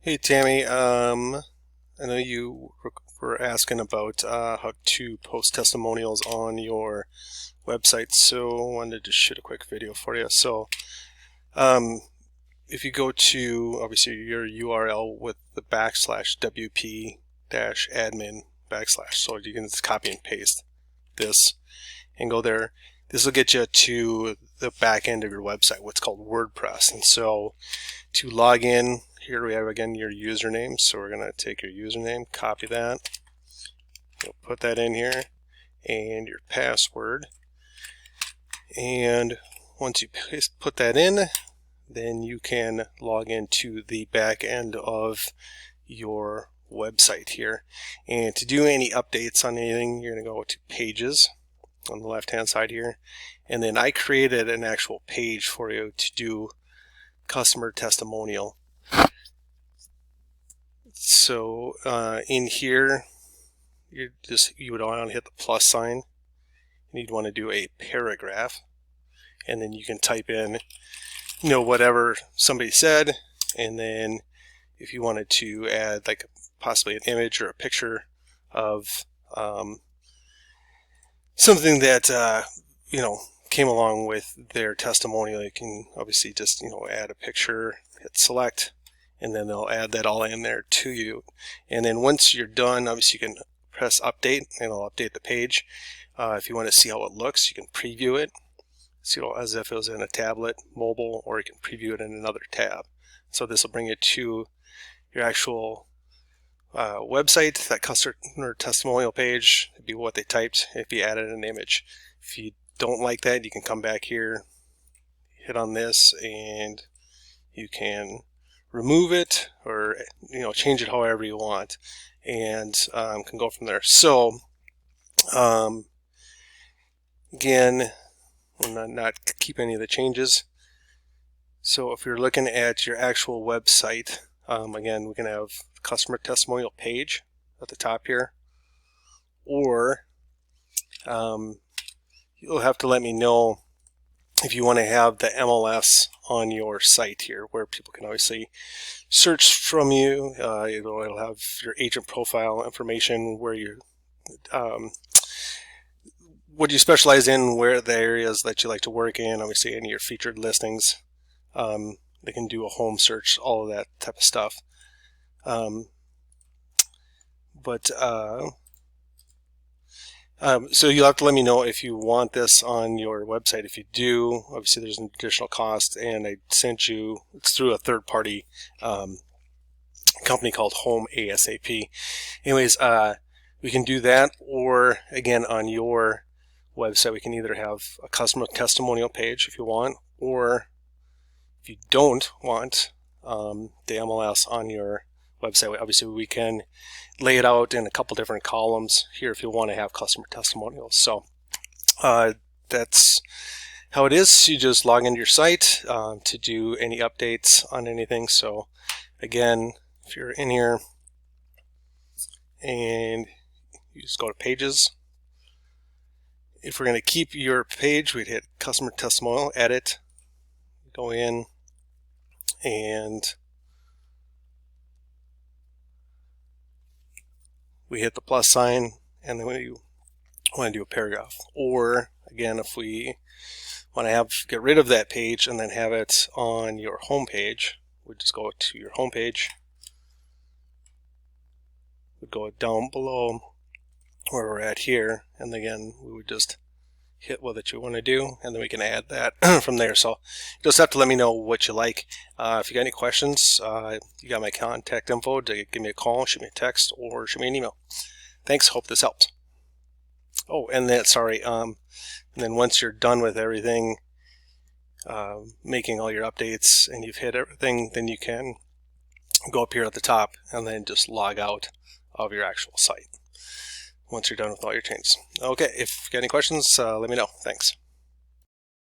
Hey Tammy, I know you were asking about how to post testimonials on your website, so I wanted to shoot a quick video for you. So, if you go to obviously your URL with the /wp-admin /, so you can just copy and paste this and go there. This will get you to the back end of your website, what's called WordPress. And so to log in, here we have again your username. So we're going to take your username, copy that, you'll put that in here, and your password. And once you put that in, then you can log into the back end of your website here. And to do any updates on anything, you're going to go to Pages on the left hand side here, and then I created an actual page for you to do customer testimonial. So in here you would want to hit the plus sign, and you'd want to do a paragraph, and then you can type in whatever somebody said, and then if you wanted to add like possibly an image or a picture of something that came along with their testimonial, you can obviously just add a picture, hit select, and then they'll add that all in there to you. And then once you're done, obviously you can press update and it'll update the page. If you want to see how it looks, you can preview it, as if it was in a tablet, mobile, or you can preview it in another tab. So this will bring you to your actual website, that customer testimonial page. It'd be what they typed if you added an image. If you don't like that, you can come back here, hit on this, and you can remove it or change it however you want, and can go from there. So again, we'll not keep any of the changes. So if you're looking at your actual website, again, we can have customer testimonial page at the top here, or you'll have to let me know if you want to have the MLS on your site here, where people can obviously search from you. It'll have your agent profile information, where you what you specialize in, where the areas that you like to work in, obviously any of your featured listings. They can do a home search, all of that type of stuff. So you'll have to let me know if you want this on your website. If you do, obviously there's an additional cost, and I sent you, it's through a third-party company called Home ASAP. Anyways, we can do that, or again on your website we can either have a customer testimonial page if you want, or if you don't want the MLS on your website, obviously we can lay it out in a couple different columns here if you want to have customer testimonials. So that's how it is. You just log into your site to do any updates on anything. So again, if you're in here and you just go to Pages, if we're going to keep your page, we'd hit customer testimonial, edit, go in, and we hit the plus sign, and then we want to do a paragraph. Or again, if we want to get rid of that page and then have it on your home page, we just go to your home page, we go down below where we're at here, and again we would just hit what you want to do, and then we can add that from there. So you just have to let me know what you like. If you got any questions, you got my contact info to give me a call, shoot me a text, or shoot me an email. Thanks, hope this helped. Oh, and then and then once you're done with everything, making all your updates, and you've hit everything, then you can go up here at the top and then just log out of your actual site once you're done with all your changes. Okay, if you got any questions, let me know. Thanks.